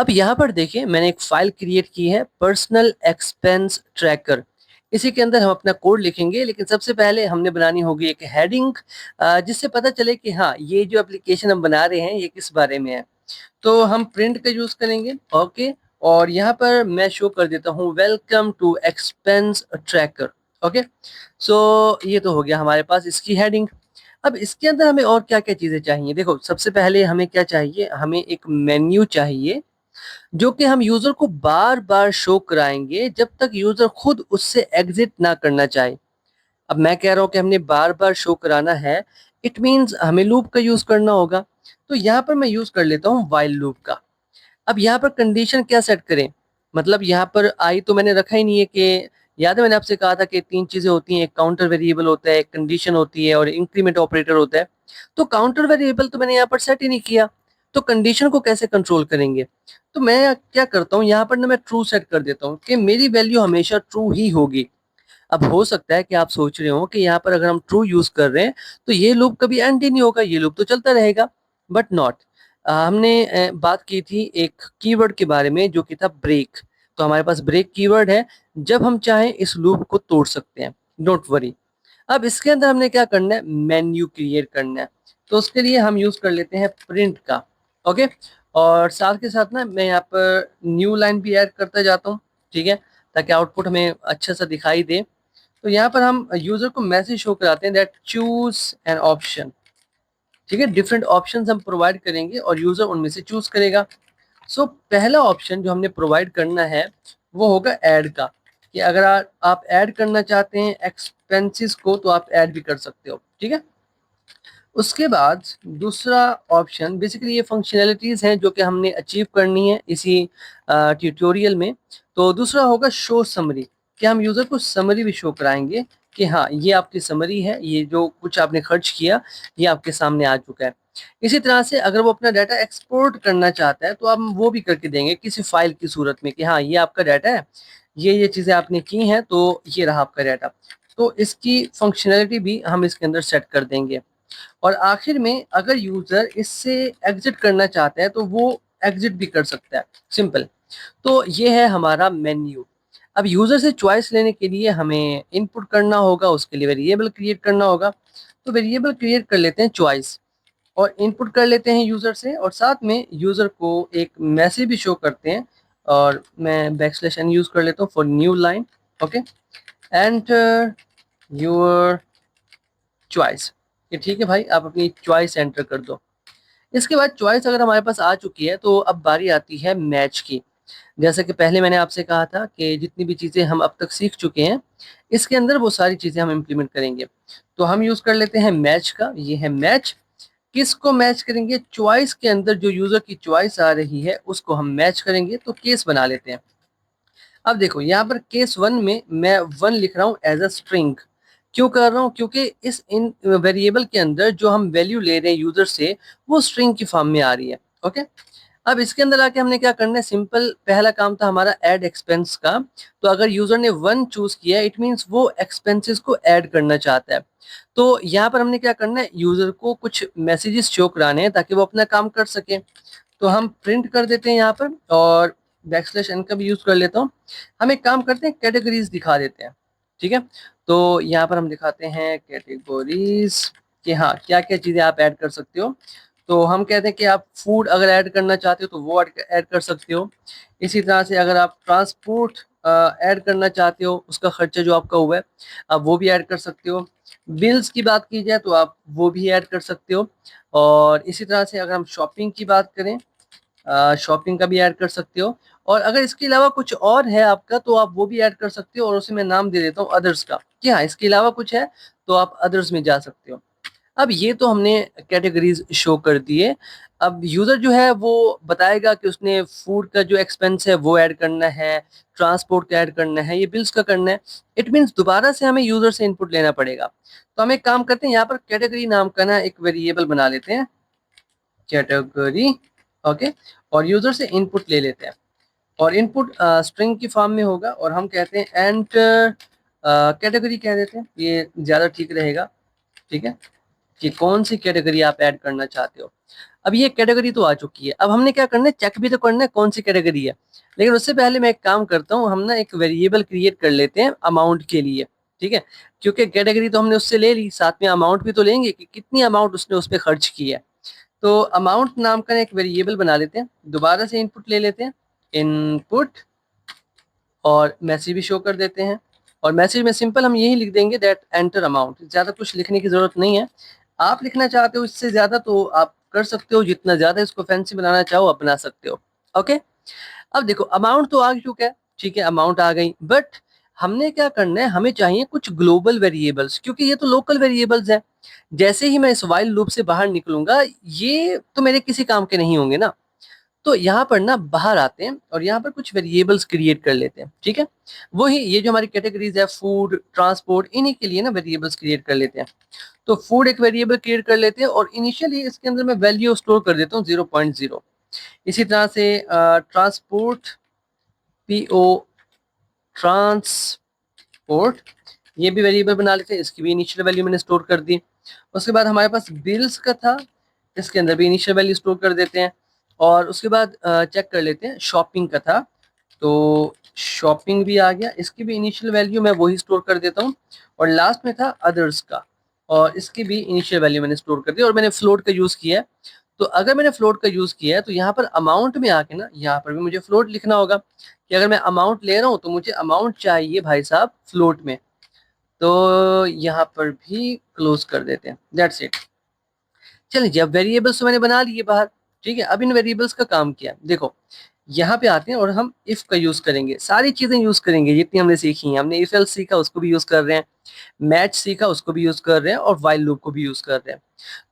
अब यहाँ पर देखिए मैंने एक फाइल क्रिएट की है पर्सनल एक्सपेंस ट्रैकर। इसी के अंदर हम अपना कोड लिखेंगे, लेकिन सबसे पहले हमने बनानी होगी एक हेडिंग जिससे पता चले कि हाँ ये जो एप्लीकेशन हम बना रहे हैं ये किस बारे में है। तो हम प्रिंट का यूज करेंगे। ओके, और यहाँ पर मैं शो कर देता हूँ welcome to expense tracker. Okay, so ये तो हो गया हमारे पास इसकी हेडिंग। अब इसके अंदर हमें और क्या क्या चीजें चाहिए, देखो सबसे पहले हमें क्या चाहिए, हमें एक मेन्यू चाहिए जो कि हम यूजर को बार बार शो कराएंगे जब तक यूजर खुद उससे एग्जिट ना करना चाहे। अब मैं कह रहा हूँ कि हमने बार बार शो कराना है, इट मीन्स हमें लूप का यूज करना होगा। तो यहाँ पर मैं यूज कर लेता हूँ वाइल लूप का। अब यहाँ पर कंडीशन क्या सेट करें, मतलब यहाँ पर आई तो मैंने रखा ही नहीं है कि, याद है मैंने आपसे कहा था कि तीन चीजें होती हैं, एक काउंटर वेरिएबल होता है, एक कंडीशन होती है और इंक्रीमेंट ऑपरेटर होता है। तो काउंटर वेरिएबल तो मैंने यहाँ पर सेट ही नहीं किया, तो कंडीशन को कैसे कंट्रोल करेंगे। तो मैं क्या करता हूँ यहाँ पर ना, मैं ट्रू सेट कर देता हूँ कि मेरी वैल्यू हमेशा ट्रू ही होगी। अब हो सकता है कि आप सोच रहे हो कि यहाँ पर अगर हम ट्रू यूज कर रहे हैं तो ये लूप कभी एंड ही नहीं होगा, ये लूप तो चलता रहेगा। बट नॉट, हमने बात की थी एक कीवर्ड के बारे में जो कि था ब्रेक। तो हमारे पास ब्रेक कीवर्ड है, जब हम चाहें इस लूप को तोड़ सकते हैं। Don't worry. अब इसके अंदर हमने क्या करना है, मेन्यू क्रिएट करना है। तो उसके लिए हम यूज कर लेते हैं प्रिंट का। ओके, और साथ के साथ ना मैं यहाँ पर न्यू लाइन भी ऐड करता जाता हूँ, ठीक है, ताकि आउटपुट हमें अच्छा सा दिखाई दे। तो यहाँ पर हम यूजर को मैसेज शो कराते हैं दैट चूज एन ऑप्शन। ठीक है, डिफरेंट ऑप्शंस हम प्रोवाइड करेंगे और यूजर उनमें से चूज करेगा। सो पहला ऑप्शन जो हमने प्रोवाइड करना है वो होगा ऐड का, कि अगर आप ऐड करना चाहते हैं एक्सपेंसेस को तो आप ऐड भी कर सकते हो। ठीक है, उसके बाद दूसरा ऑप्शन, बेसिकली ये फंक्शनैलिटीज हैं जो कि हमने अचीव करनी है इसी ट्यूटोरियल में। तो दूसरा होगा शो समरी, कि हम यूजर को समरी भी शो कराएंगे कि हाँ ये आपकी समरी है, ये जो कुछ आपने खर्च किया ये आपके सामने आ चुका है। इसी तरह से अगर वो अपना डाटा एक्सपोर्ट करना चाहता है तो हम वो भी करके देंगे किसी फाइल की सूरत में, कि हाँ ये आपका डाटा है, ये चीज़ें आपने की हैं, तो ये रहा आपका डाटा। तो इसकी फंक्शनैलिटी भी हम इसके अंदर सेट कर देंगे। और आखिर में अगर यूजर इससे एग्जिट करना चाहता है तो वो एग्जिट भी कर सकता है, सिंपल। तो ये है हमारा मेन्यू। अब यूजर से चॉइस लेने के लिए हमें इनपुट करना होगा, उसके लिए वेरिएबल क्रिएट करना होगा। तो वेरिएबल क्रिएट कर लेते हैं चॉइस, और इनपुट कर लेते हैं यूजर से, और साथ में यूजर को एक मैसेज भी शो करते हैं। और मैं बैकस्लैश एन यूज कर लेता हूँ for new line. Okay, enter your choice. ये ठीक है भाई, आप अपनी चॉइस एंटर कर दो। इसके बाद चॉइस अगर हमारे पास आ चुकी है तो अब बारी आती है मैच की। जैसे कि पहले मैंने आपसे कहा था कि जितनी भी चीज़ें हम अब तक सीख चुके हैं इसके अंदर वो सारी चीज़ें हम इम्प्लीमेंट करेंगे। तो हम यूज़ कर लेते हैं मैच का। ये है मैच। किसको मैच करेंगे, चॉइस के अंदर जो यूज़र की चॉइस आ रही है उसको हम मैच करेंगे। तो केस बना लेते हैं। अब देखो यहाँ पर केस वन में मैं वन लिख रहा हूँ एज अ स्ट्रिंग। क्यों कर रहा हूँ, क्योंकि इस इन वेरिएबल के अंदर जो हम वैल्यू ले रहे हैं यूजर से वो स्ट्रिंग की फॉर्म में आ रही है। ओके, अब इसके अंदर आके हमने क्या करना है, सिंपल पहला काम था हमारा ऐड एक्सपेंस का। तो अगर यूजर ने वन चूज किया इट मीन्स वो एक्सपेंसेस को ऐड करना चाहता है। तो यहाँ पर हमने क्या करना है, यूजर को कुछ मैसेजेस शो कराने हैं ताकि वो अपना काम कर सके। तो हम प्रिंट कर देते हैं यहाँ पर, और बैकस्लैश एन का भी यूज कर लेता हूँ। हम एक काम करते हैं, कैटेगरीज दिखा देते हैं। ठीक है, तो यहाँ पर हम दिखाते हैं कैटेगरीज कि हाँ क्या क्या चीजें आप ऐड कर सकते हो। तो हम कहते हैं कि आप फूड अगर ऐड करना चाहते हो तो वो ऐड कर सकते हो। इसी तरह से अगर आप ट्रांसपोर्ट ऐड करना चाहते हो, उसका खर्चा जो आपका हुआ है आप वो भी ऐड कर सकते हो। बिल्स की बात की जाए तो आप वो भी ऐड कर सकते हो। और इसी तरह से अगर हम शॉपिंग की बात करें, शॉपिंग का भी ऐड कर सकते हो। और अगर इसके अलावा कुछ और है आपका तो आप वो भी ऐड कर सकते हो, और उसे मैं नाम दे देता हूँ अदर्स का, कि हाँ इसके अलावा कुछ है तो आप अदर्स में जा सकते हो। अब ये तो हमने कैटेगरीज शो कर दिए। अब यूजर जो है वो बताएगा कि उसने फूड का जो एक्सपेंस है वो ऐड करना है, ट्रांसपोर्ट का ऐड करना है, ये बिल्स का करना है। इट मीन्स दोबारा से हमें यूजर से इनपुट लेना पड़ेगा। तो हम एक काम करते हैं, यहाँ पर कैटेगरी नाम का ना एक वेरिएबल बना लेते हैं, कैटेगरी। ओके, और यूजर से इनपुट ले लेते हैं, और इनपुट स्ट्रिंग की फॉर्म में होगा, और हम कहते हैं एंटर कैटेगरी कह देते हैं, ये ज़्यादा ठीक रहेगा। ठीक है, कि कौन सी कैटेगरी आप ऐड करना चाहते हो। अब ये कैटेगरी तो आ चुकी है, अब हमने क्या करना है, चेक भी तो करना है कौन सी कैटेगरी है। लेकिन उससे पहले मैं एक काम करता हूँ, हम ना एक वेरिएबल क्रिएट कर लेते हैं अमाउंट के लिए, ठीक है। क्योंकि कैटेगरी तो हमने उससे ले ली, साथ में अमाउंट भी तो लेंगे कि कितनी अमाउंट उसने उस पर खर्च की है। तो अमाउंट नाम का एक वेरिएबल बना लेते हैं, दोबारा से इनपुट ले लेते हैं, इनपुट, और मैसेज भी शो कर देते हैं। और मैसेज में सिंपल हम यही लिख देंगे दैट एंटर अमाउंट, ज़्यादा कुछ लिखने की ज़रूरत नहीं है। आप लिखना चाहते हो इससे ज़्यादा तो आप कर सकते हो, जितना ज़्यादा इसको फैंसी बनाना चाहो आप बना सकते हो। ओके, अब देखो अमाउंट तो आ चुका है, ठीक है, अमाउंट आ गई, बट हमने क्या करना है, हमें चाहिए कुछ ग्लोबल वेरिएबल्स, क्योंकि ये तो लोकल वेरिएबल्स हैं। जैसे ही मैं इस वाइल लूप से बाहर निकलूंगा, ये तो मेरे किसी काम के नहीं होंगे ना। तो यहाँ पर ना बाहर आते हैं और यहाँ पर कुछ वेरिएबल्स क्रिएट कर लेते हैं, ठीक है। वही ये जो हमारी कैटेगरीज है, फूड, ट्रांसपोर्ट, इन्हीं के लिए ना वेरिएबल्स क्रिएट कर लेते हैं। तो फूड एक वेरिएबल क्रिएट कर लेते हैं और इनिशियली इसके अंदर मैं वैल्यू स्टोर कर देता हूँ 0.0। इसी तरह से ट्रांसपोर्ट, पीओ, ट्रांसपोर्ट, ये भी वेरिएबल बना लेते हैं, इसकी भी इनिशियल वैल्यू मैंने स्टोर कर दी। उसके बाद हमारे पास बिल्स का था, इसके अंदर भी इनिशियल वैल्यू स्टोर कर देते हैं। और उसके बाद चेक कर लेते हैं, शॉपिंग का था, तो शॉपिंग भी आ गया, इसकी भी इनिशियल वैल्यू मैं वही स्टोर कर देता हूँ। और लास्ट में था अदर्स का, और इसकी भी इनिशियल वैल्यू मैंने स्टोर कर दी, और मैंने फ्लोट का यूज़ किया है। तो अगर मैंने फ्लोट का यूज़ किया है तो यहाँ पर अमाउंट में आके ना यहाँ पर भी मुझे फ्लोट लिखना होगा, कि अगर मैं अमाउंट ले रहा हूँ तो मुझे अमाउंट चाहिए भाई साहब फ्लोट में। तो यहाँ पर भी क्लोज कर देते हैं, दैट्स इट। चलिए जी, अब वेरिएबल्स तो मैंने बना लिए बाहर, ठीक है। अब इन वेरिएबल्स का काम किया, देखो यहाँ पे आते हैं और हम इफ का यूज करेंगे, सारी चीजें यूज करेंगे जितनी हमने सीखी हैं। हमने इफ एल्स सीखा उसको भी यूज कर रहे हैं, मैच सीखा उसको भी यूज कर रहे हैं, और वाइल लूप को भी यूज कर रहे हैं।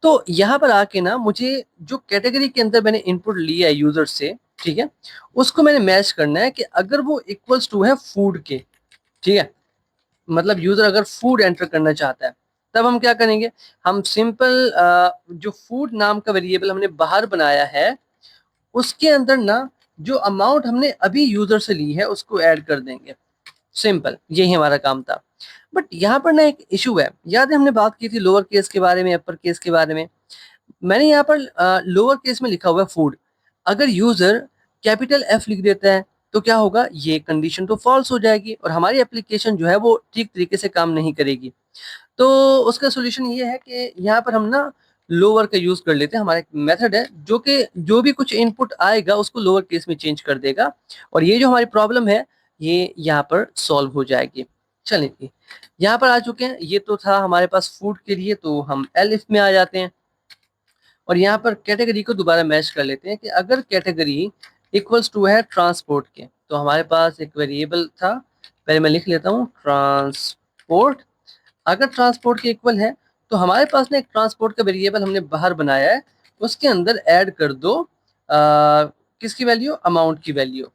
तो यहाँ पर आके ना मुझे जो कैटेगरी के अंदर मैंने इनपुट लिया है यूजर से, ठीक है, उसको मैंने मैच करना है कि अगर वो इक्वल्स टू है फूड के, ठीक है, मतलब यूजर अगर फूड एंटर करना चाहता है, तब हम क्या करेंगे, हम सिंपल जो फूड नाम का वेरिएबल हमने बाहर बनाया है उसके अंदर ना जो अमाउंट हमने अभी यूजर से ली है उसको ऐड कर देंगे। सिंपल, यही हमारा काम था। बट यहाँ पर ना एक इशू है, याद है हमने बात की थी लोअर केस के बारे में, अपर केस के बारे में। मैंने यहाँ पर लोअर केस में लिखा हुआ है फूड, अगर यूजर कैपिटल एफ लिख देता है तो क्या होगा, ये कंडीशन तो फॉल्स हो जाएगी और हमारी एप्लीकेशन जो है वो ठीक तरीके से काम नहीं करेगी। तो उसका सोल्यूशन ये है कि यहाँ पर हम ना लोअर का यूज कर लेते हैं। हमारा एक मेथड है जो कि जो भी कुछ इनपुट आएगा उसको लोअर केस में चेंज कर देगा, और ये जो हमारी प्रॉब्लम है ये यहाँ पर सॉल्व हो जाएगी। चलिए यहाँ पर आ चुके हैं, ये तो था हमारे पास फूड के लिए, तो हम एलिफ में आ जाते हैं और यहाँ पर कैटेगरी को दोबारा मैच कर लेते हैं कि अगर कैटेगरी इक्वल्स टू है ट्रांसपोर्ट के, तो हमारे पास एक वेरिएबल था, पहले मैं लिख लेता हूँ ट्रांसपोर्ट। अगर ट्रांसपोर्ट के इक्वल है तो हमारे पास ना एक ट्रांसपोर्ट का वेरिएबल हमने बाहर बनाया है, उसके अंदर ऐड कर दो किसकी वैल्यू, अमाउंट की वैल्यू।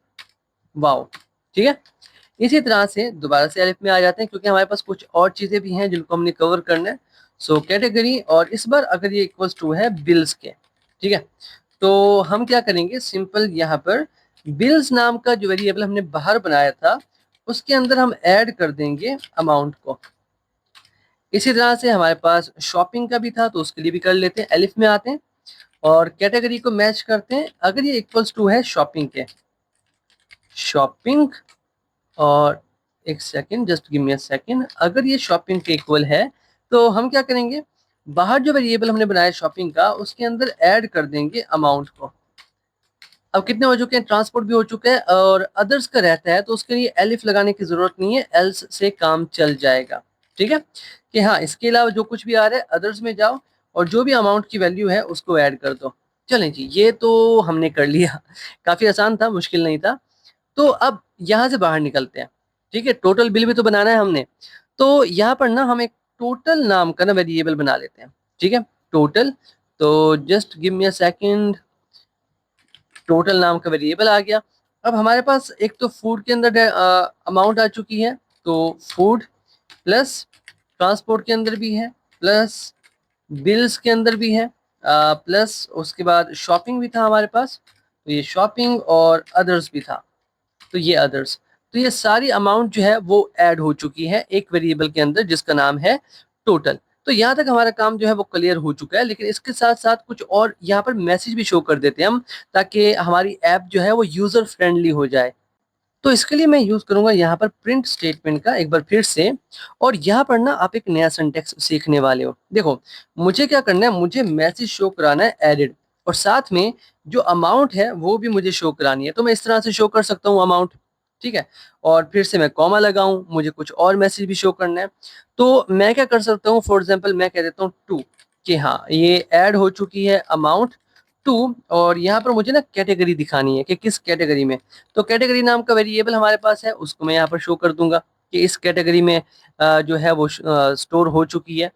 वाओ, ठीक है। इसी तरह से दोबारा से एलिफ में आ जाते हैं क्योंकि हमारे पास कुछ और चीजें भी हैं जिनको हमने कवर करना है। सो कैटेगरी, और इस बार अगर ये इक्वल्स टू है बिल्स के, ठीक है, तो हम क्या करेंगे, सिंपल यहाँ पर बिल्स नाम का जो वेरिएबल हमने बाहर बनाया था उसके अंदर हम ऐड कर देंगे अमाउंट को। इसी तरह से हमारे पास शॉपिंग का भी था तो उसके लिए भी कर लेते हैं, एलिफ में आते हैं और कैटेगरी को मैच करते हैं। अगर ये इक्वल्स टू है शॉपिंग के, शॉपिंग, और एक second, just give me a second, अगर ये शॉपिंग के इक्वल है तो हम क्या करेंगे, बाहर जो वेरिएबल हमने बनाया शॉपिंग का उसके अंदर ऐड कर देंगे अमाउंट को। अब कितने हो चुके हैं, ट्रांसपोर्ट भी हो चुका है और अदर्स का रहता है तो उसके लिए एलिफ लगाने की जरूरत नहीं है, एल्स से काम चल जाएगा, ठीक है। कि हाँ इसके अलावा जो कुछ भी आ रहा है अदर्स में जाओ और जो भी अमाउंट की वैल्यू है उसको ऐड कर दो। चलें जी, ये तो हमने कर लिया, काफी आसान था, मुश्किल नहीं था। तो अब यहाँ से बाहर निकलते हैं, ठीक है। टोटल बिल भी तो बनाना है हमने, तो यहाँ पर ना हम एक टोटल नाम का ना वेरिएबल बना लेते हैं, ठीक है, टोटल। तो just give me a second, total नाम का वेरिएबल आ गया। अब हमारे पास एक तो फूड के अंदर अमाउंट आ चुकी है, तो फूड प्लस ट्रांसपोर्ट के अंदर भी है, प्लस बिल्स के अंदर भी है, प्लस उसके बाद शॉपिंग भी था हमारे पास, तो ये शॉपिंग, और अदर्स भी था, तो ये अदर्स। तो ये सारी अमाउंट जो है वो ऐड हो चुकी है एक वेरिएबल के अंदर जिसका नाम है टोटल। तो यहाँ तक हमारा काम जो है वो क्लियर हो चुका है, लेकिन इसके साथ-साथ कुछ और यहाँ पर मैसेज भी शो कर देते हैं हम, ताकि हमारी ऐप जो है वो यूज़र फ्रेंडली हो जाए। तो इसके लिए मैं यूज़ करूँगा यहाँ पर प्रिंट स्टेटमेंट का एक बार फिर से, और यहाँ पर ना आप एक नया सिंटैक्स सीखने वाले हो। देखो, मुझे क्या करना है, मुझे मैसेज शो कराना है एडेड, और साथ में जो अमाउंट है वो भी मुझे शो करानी है। तो मैं इस तरह से शो कर सकता हूँ अमाउंट, ठीक है? और फिर से मैं कॉमा लगाऊँ, मुझे कुछ और मैसेज भी शो करना है। तो मैं क्या कर सकता हूँ, फॉर एग्ज़ाम्पल मैं कह देता हूँ टू, कि हाँ, ये ऐड हो चुकी है अमाउंट टू, और यहाँ पर मुझे ना कैटेगरी दिखानी है कि किस कैटेगरी में। तो कैटेगरी नाम का वेरिएबल हमारे पास है, उसको मैं यहाँ पर शो कर दूँगा कि इस कैटेगरी में जो है वो स्टोर हो चुकी है।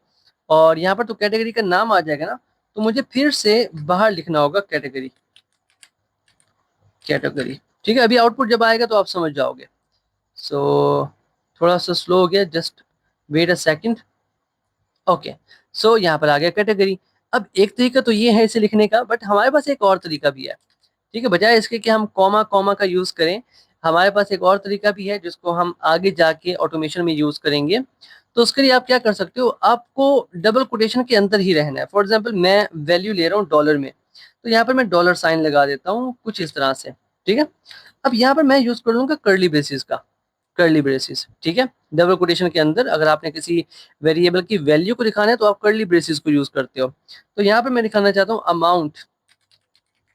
और यहाँ पर तो कैटेगरी का नाम आ जाएगा ना, तो मुझे फिर से बाहर लिखना होगा कैटेगरी, कैटेगरी, ठीक है? अभी आउटपुट जब आएगा तो आप समझ जाओगे। सो थोड़ा-सा स्लो हो गया, just wait a second. Okay, so यहाँ पर आ गया कैटेगरी। अब एक तरीका तो ये है इसे लिखने का, बट हमारे पास एक और तरीका भी है। ठीक है, बजाय इसके कि हम कॉमा कॉमा का यूज़ करें, हमारे पास एक और तरीका भी है जिसको हम आगे जाके ऑटोमेशन में यूज़ करेंगे। तो उसके लिए आप क्या कर सकते हो, आपको डबल कोटेशन के अंदर ही रहना है। फॉर एग्ज़ाम्पल मैं वैल्यू ले रहा हूँ डॉलर में, तो यहाँ पर मैं डॉलर साइन लगा देता हूँ कुछ इस तरह से, ठीक है? अब यहाँ पर मैं यूज़ कर लूँगा कर्ली ब्रेसेस का, कर्ली ब्रेसेस, ठीक है? डबल कोटेशन के अंदर अगर आपने किसी वेरिएबल की वैल्यू को दिखाना है तो आप कर्ली ब्रेसेस को यूज़ करते हो। तो यहाँ पर मैं दिखाना चाहता हूँ अमाउंट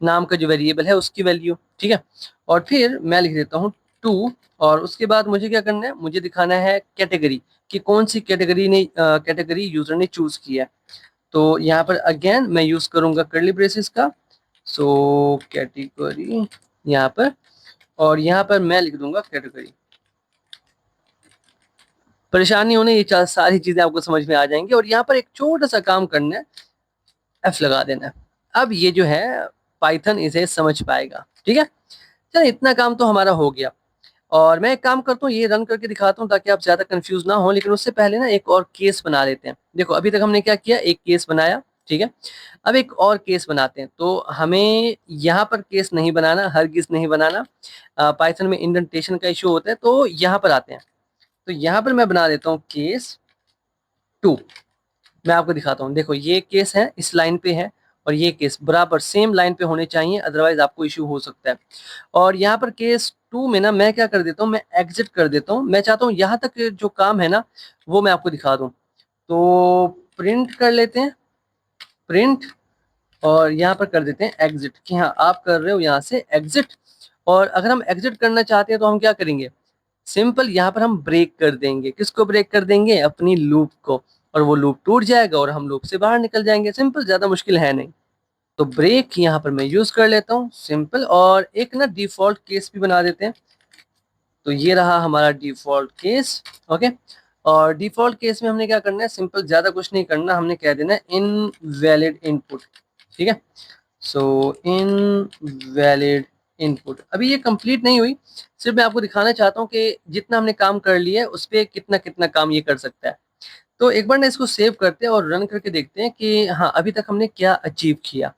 नाम का जो वेरिएबल है उसकी वैल्यू, ठीक है? और फिर मैं लिख देता हूँ टू, और उसके बाद मुझे क्या करना है, मुझे दिखाना है कैटेगरी, कि कौन-सी कैटेगरी ने कैटेगरी यूज़र ने चूज़ की है। तो यहाँ पर अगेन मैं यूज़ करूँगा कर्ली ब्रेसेस का, सो कैटेगरी यहाँ पर, और यहाँ पर मैं लिख दूँगा कैटेगरी। परेशान नहीं होना, ये च सारी चीज़ें आपको समझ में आ जाएँगी, और यहाँ पर एक छोटा-सा काम करना है, एफ लगा देना है। अब ये जो है पाइथन इसे समझ पाएगा, ठीक है? चलिए इतना काम तो हमारा हो गया, और मैं एक काम करता हूँ, ये रन करके दिखाता हूँ ताकि आप ज़्यादा कन्फ्यूज़ ना हो, लेकिन उससे पहले ना एक और केस बना लेते हैं। देखो अभी तक हमने क्या किया, एक केस बनाया, ठीक है? अब एक और केस बनाते हैं, तो हमें यहाँ पर केस नहीं बनाना, हरगिज़ नहीं बनाना। पाइथन में इंडेंटेशन का इश्यू होता है, तो यहाँ पर आते हैं। तो यहाँ पर मैं बना देता हूँ केस 2। मैं आपको दिखाता हूँ, देखो ये केस है, इस लाइन पे है, और ये केस बराबर सेम लाइन पे होने चाहिए, अदरवाइज़ आपको इश्यू हो सकता है। और यहाँ पर केस 2 में ना मैं क्या कर देता हूँ, मैं एग्ज़िट कर देता हूँ। मैं चाहता हूँ यहाँ तक जो काम है ना, वो मैं आपको दिखा दूँ। तो प्रिंट कर लेते हैं, प्रिंट, और यहाँ पर कर देते हैं एग्ज़िट, कि हाँ, आप कर रहे हो यहाँ से एग्ज़िट। और अगर हम एग्ज़िट करना चाहते हैं तो हम क्या करेंगे, सिंपल यहाँ पर हम ब्रेक कर देंगे। किसको ब्रेक कर देंगे? अपनी लूप को, और वो लूप टूट जाएगा और हम लूप से बाहर निकल जाएँगे। सिंपल, ज़्यादा मुश्किल है नहीं। तो ब्रेक यहाँ पर मैं यूज़ कर लेता हूँ, सिंपल, और एक ना डिफ़ॉल्ट केस भी बना देते हैं। तो ये रहा हमारा डिफ़ॉल्ट केस, ओके? और डिफ़ॉल्ट केस में हमने क्या करना है, सिंपल, ज़्यादा कुछ नहीं करना, हमने कह देना है इनवैलिड इनपुट, ठीक है? सो इनवैलिड इनपुट। अभी ये कंप्लीट नहीं हुई, सिर्फ़ मैं आपको दिखाना चाहता हूँ कि जितना हमने काम कर लिया है, उस पे कितना-कितना काम ये कर सकता है। तो एक बार ना इसको सेव करते हैं और रन करके देखते हैं कि हाँ, अभी तक हमने क्या अचीव किया।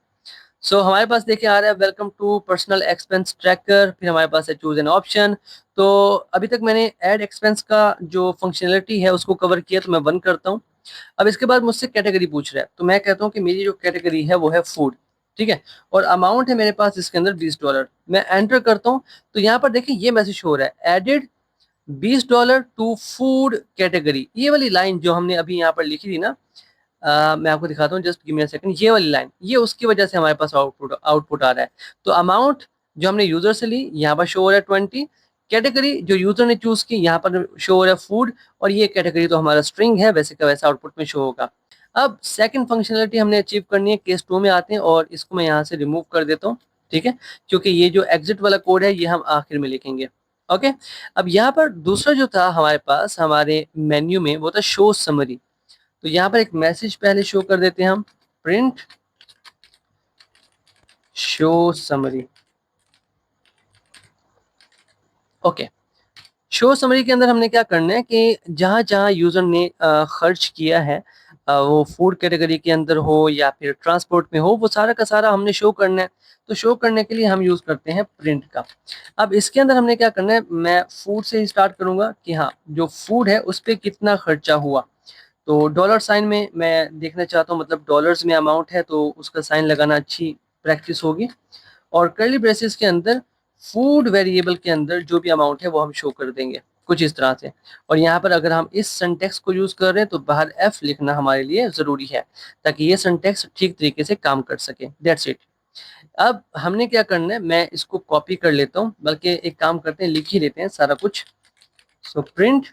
सो हमारे पास देखिए आ रहा है welcome to personal expense tracker, फिर हमारे पास है चूज़ एन ऑप्शन। तो अभी तक मैंने ऐड एक्सपेंस का जो फंक्शनैलिटी है उसको कवर किया, तो मैं 1 करता हूँ। अब इसके बाद मुझसे कैटेगरी पूछ रहा है, तो मैं कहता हूँ कि मेरी जो कैटेगरी है वो है फूड, ठीक है? और अमाउंट है मेरे पास इसके अंदर $20। मैं एंटर करता हूँ, तो यहाँ पर देखिए ये मैसेज हो रहा है, एडेड $20 टू फूड कैटेगरी। ये वाली लाइन जो हमने अभी यहाँ पर लिखी थी ना, मैं आपको दिखाता हूँ, just give me a second. ये वाली लाइन, ये उसकी वजह से हमारे पास आउटपुट आउटपुट आ रहा है। तो अमाउंट जो हमने यूज़र से ली, यहाँ पर शो हो रहा है 20। कैटेगरी जो यूज़र ने चूज़ की, यहाँ पर शो हो रहा है फूड, और ये कैटेगरी तो हमारा स्ट्रिंग है, वैसे का वैसा आउटपुट में शो होगा। अब सेकंड फंक्शनैलिटी हमने अचीव करनी है, केस 2 में आते हैं, और इसको मैं यहाँ से रिमूव कर देता हूँ, ठीक है? क्योंकि ये जो एग्ज़िट वाला कोड है, ये हम आखिर में लिखेंगे, ओके? अब यहाँ पर दूसरा जो था हमारे पास, हमारे मेन्यू में, वो था शो समरी। तो यहाँ पर एक मैसेज पहले शो कर देते हैं हम, print show summary, okay. Show summary के अंदर हमने क्या करना है कि जहाँ-जहाँ यूज़र ने खर्च किया है, वो फूड कैटेगरी के अंदर हो या फिर ट्रांसपोर्ट में हो, वो सारा का सारा हमने शो करना है। तो शो करने के लिए हम यूज़ करते हैं प्रिंट का। अब इसके अंदर हमने क्या करना है, मैं फूड से ही स्टार्ट करूँगा कि हाँ, जो फूड है उस पे कितना खर्चा हुआ। तो डॉलर साइन में मैं देखना चाहता हूँ, मतलब डॉलर्स में अमाउंट है तो उसका साइन लगाना अच्छी प्रैक्टिस होगी। और कर्ली ब्रेसेस के अंदर फूड वेरिएबल के अंदर जो भी अमाउंट है वो हम शो कर देंगे कुछ इस तरह से। और यहाँ पर अगर हम इस सिंटैक्स को यूज कर रहे हैं तो बाहर एफ लिखना हमारे लिए जरूरी है ताकि ये सिंटैक्स ठीक तरीके से काम कर सके। That's it. अब हमने क्या करना है, मैं इसको कॉपी कर लेता हूँ, बल्कि एक काम करते हैं लिख ही लेते हैं सारा कुछ। सो प्रिंट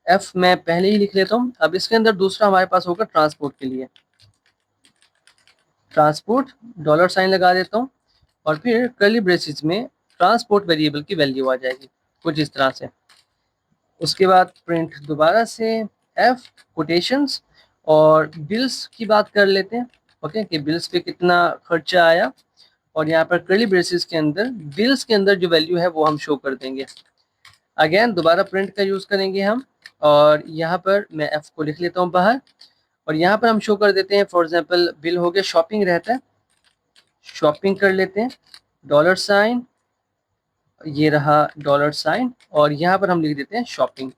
एफ मैं पहले ही लिख लेता हूँ। अब इसके अंदर दूसरा हमारे पास होगा ट्रांसपोर्ट के लिए, ट्रांसपोर्ट डॉलर साइन लगा देता हूँ और फिर कर्ली ब्रेसेस में ट्रांसपोर्ट वेरिएबल की वैल्यू आ जाएगी कुछ इस तरह से। उसके बाद प्रिंट दोबारा से एफ कोटेशंस और बिल्स की बात कर लेते हैं। ओके, कि बिल्स पे कितना खर्चा आया, और यहाँ पर कर्ली ब्रेसेस के अंदर बिल्स के अंदर जो वैल्यू है वो हम शो कर देंगे। अगेन दोबारा प्रिंट का यूज करेंगे हम, और यहाँ पर मैं एफ को लिख लेता हूँ बाहर, और यहाँ पर हम शो कर देते हैं। फॉर एग्जाम्पल बिल हो गया, शॉपिंग रहता है, शॉपिंग कर लेते हैं, डॉलर साइन, ये रहा डॉलर साइन, और यहाँ पर हम लिख देते हैं शॉपिंग।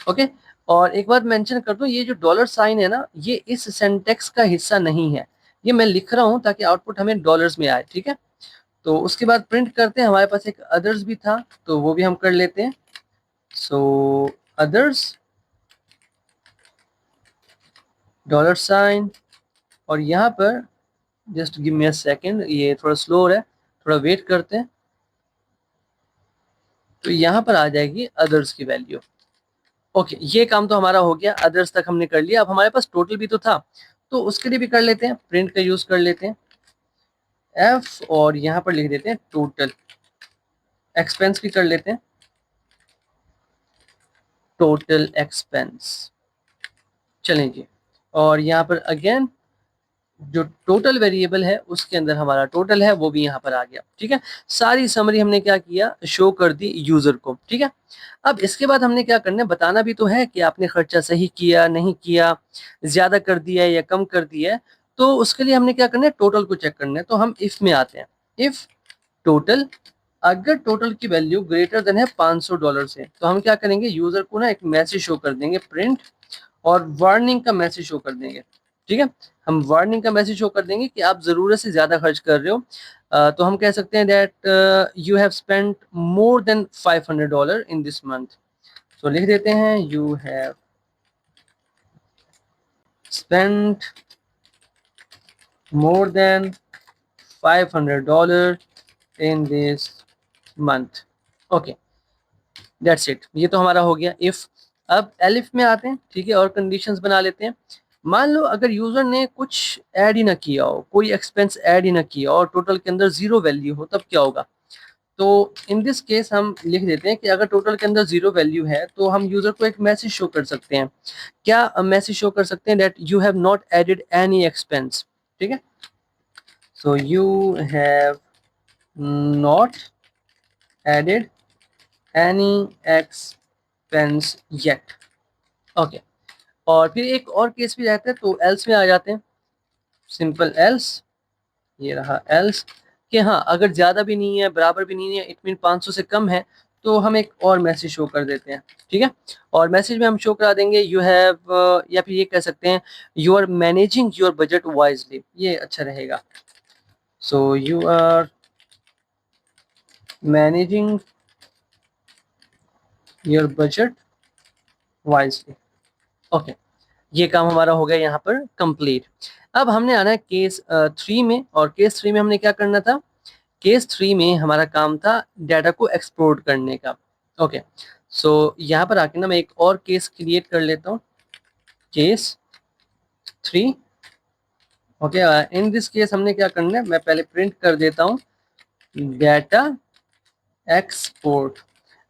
ओके, और एक बात मेंशन कर दूं, ये जो डॉलर साइन है ना, ये इस सेंटेक्स का हिस्सा नहीं है, ये मैं लिख रहा हूँ ताकि आउटपुट हमें डॉलर्स में आए। ठीक है, तो उसके बाद प्रिंट करते हैं। हमारे पास एक अदर्स भी था तो वो भी हम कर लेते हैं। सो अदर्स डॉलर साइन, और यहाँ पर just give me a second, ये थोड़ा स्लो हो रहा है, थोड़ा वेट करते हैं। तो यहाँ पर आ जाएगी अदर्स की वैल्यू। ओके, ये काम तो हमारा हो गया, अदर्स तक हमने कर लिया। अब हमारे पास टोटल भी तो था, तो उसके लिए भी कर लेते हैं, प्रिंट का यूज कर लेते हैं एफ, और यहाँ पर लिख देते हैं टोटल। एक्सपेंस भी कर लेते हैं, टोटल एक्सपेंस। चलें जी, और यहाँ पर अगेन जो टोटल वेरिएबल है उसके अंदर हमारा टोटल है वो भी यहाँ पर आ गया। ठीक है, सारी समरी हमने क्या किया, शो कर दी यूजर को। ठीक है, अब इसके बाद हमने क्या करना है, बताना भी तो है कि आपने खर्चा सही किया नहीं किया, ज्यादा कर दिया है या कम कर दिया है। तो उसके लिए हमने क्या करना है, टोटल को चेक करना है। तो हम इफ में आते हैं, इफ टोटल, अगर टोटल की वैल्यू ग्रेटर देन है $500 से, तो हम क्या करेंगे, यूजर को ना एक मैसेज शो कर देंगे प्रिंट, और वार्निंग का मैसेज शो कर देंगे। ठीक है, हम वार्निंग का मैसेज शो कर देंगे कि आप जरूरत से ज्यादा खर्च कर रहे हो। तो हम कह सकते हैं that you have spent more than $500 in this month. तो लिख देते हैं you have spent more than $500 in this month. Okay, that's it. ये तो हमारा हो गया इफ। अब एलिफ में आते हैं। ठीक है, और कंडीशंस बना लेते हैं। मान लो अगर यूजर ने कुछ ऐड ही ना किया हो, कोई एक्सपेंस ऐड ही ना किया हो, और टोटल के अंदर जीरो वैल्यू हो, तब क्या होगा। तो इन दिस केस हम लिख देते हैं कि अगर टोटल के अंदर जीरो वैल्यू है तो हम यूजर को एक मैसेज शो कर सकते हैं। क्या मैसेज शो कर सकते हैं, that you have not added any expense. ठीक है, so you have not added any expense yet. Okay, और फिर एक और केस भी रहता है, तो एल्स में आ जाते हैं। सिंपल एल्स, ये रहा एल्स, कि हाँ अगर ज़्यादा भी नहीं है बराबर भी नहीं है, इट मीन 500 से कम है, तो हम एक और मैसेज शो कर देते हैं। ठीक है, और मैसेज में हम शो करा देंगे यू हैव, या फिर ये कह सकते हैं you are managing your budget wisely, ये अच्छा रहेगा। So you are managing your budget wisely. Okay, ये काम हमारा हो गया यहाँ पर कंप्लीट। अब हमने आना है केस 3 में, और केस 3 में हमने क्या करना था, केस 3 में हमारा काम था डाटा को एक्सपोर्ट करने का। ओके, सो यहाँ पर आके ना मैं एक और केस क्रिएट कर लेता हूँ, case 3। Okay, in this case हमने क्या करना है, मैं पहले प्रिंट कर देता हूँ डाटा एक्सपोर्ट।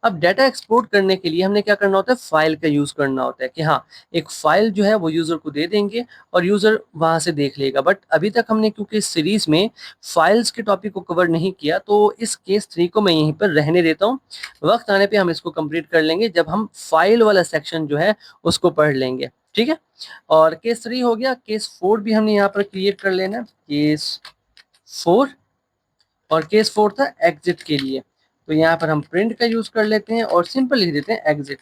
अब डाटा एक्सपोर्ट करने के लिए हमने क्या करना होता है, फाइल का यूज करना होता है, कि हाँ एक फाइल जो है वो यूजर को दे देंगे और यूजर वहां से देख लेगा। बट अभी तक हमने क्योंकि इस सीरीज में फाइल्स के टॉपिक को कवर नहीं किया, तो इस केस 3 को मैं यहीं पर रहने देता हूँ। वक्त आने पे हम इसको कंप्लीट कर लेंगे जब हम फाइल वाला सेक्शन जो है उसको पढ़ लेंगे। ठीक है, और केस 3 हो गया। केस 4 भी हमने यहाँ पर क्रिएट कर लेना, केस 4, और केस 4 था एग्जिट के लिए। तो यहाँ पर हम प्रिंट का यूज कर लेते हैं और सिंपल लिख देते हैं एग्जिट।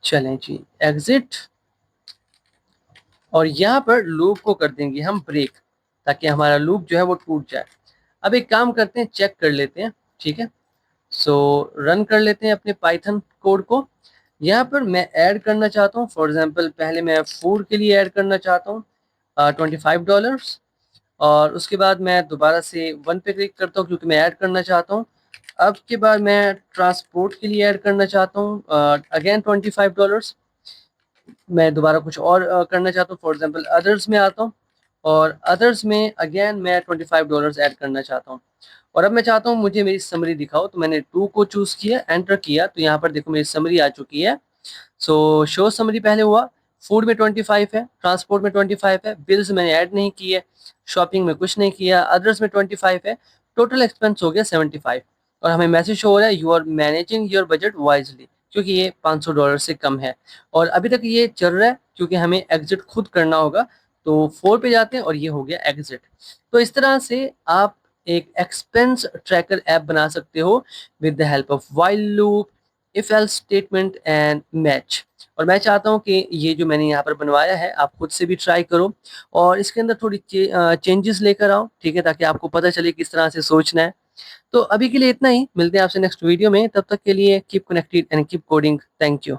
चलें जी, एग्ज़िट और यहाँ पर लूप को कर देंगे हम ब्रेक, ताकि हमारा लूप जो है वो टूट जाए। अब एक काम करते हैं, चेक कर लेते हैं, ठीक है? सो रन कर लेते हैं अपने पाइथन कोड को। यहाँ पर मैं ऐड करना चाहता हूँ, फॉर एग्ज़ाम्पल पहले मैं फूड के लिए ऐड करना चाहता हूँ $25 और उसके बाद मैं दोबारा से 1 पे क्लिक करता हूँ क्योंकि मैं ऐड करना चाहता हूँ। अब के बाद मैं ट्रांसपोर्ट के लिए ऐड करना चाहता हूँ अगेन $25। मैं दोबारा कुछ और करना चाहता हूँ, फॉर एग्ज़ाम्पल अदर्स में आता हूँ और अदर्स में अगेन मैं $25 ऐड करना चाहता हूँ। और अब मैं चाहता हूँ मुझे मेरी समरी दिखाओ, तो मैंने 2 को चूज़ किया, एंटर किया, तो यहाँ पर देखो मेरी समरी आ चुकी है। सो शो समरी पहले हुआ, फूड में 25 है, ट्रांसपोर्ट में 25 है, बिल्स मैंने ऐड नहीं किए, शॉपिंग में कुछ नहीं किया, अदर्स में 25 है, टोटल एक्सपेंस हो गया 75 और हमें मैसेज शो हो रहा है you are managing your budget wisely, क्योंकि ये $500 से कम है और अभी तक ये चल रहा है क्योंकि हमें एग्जिट खुद करना होगा। तो 4 पे जाते हैं और ये हो गया एग्जिट। तो इस तरह से आप एक एक्सपेंस ट्रैकर ऐप बना सकते हो with the help of while loop, if else statement and match. और मैं चाहता हूँ कि ये जो मैंने यहाँ पर बनवाया है आप खुद से भी ट्राई करो और इसके अंदर थोड़ी चेंजेस लेकर आओ, ठीक है, ताकि आपको पता चले किस तरह से सोचना है। तो अभी के लिए इतना ही, मिलते हैं आपसे नेक्स्ट वीडियो में, तब तक के लिए keep connected and keep coding. Thank you.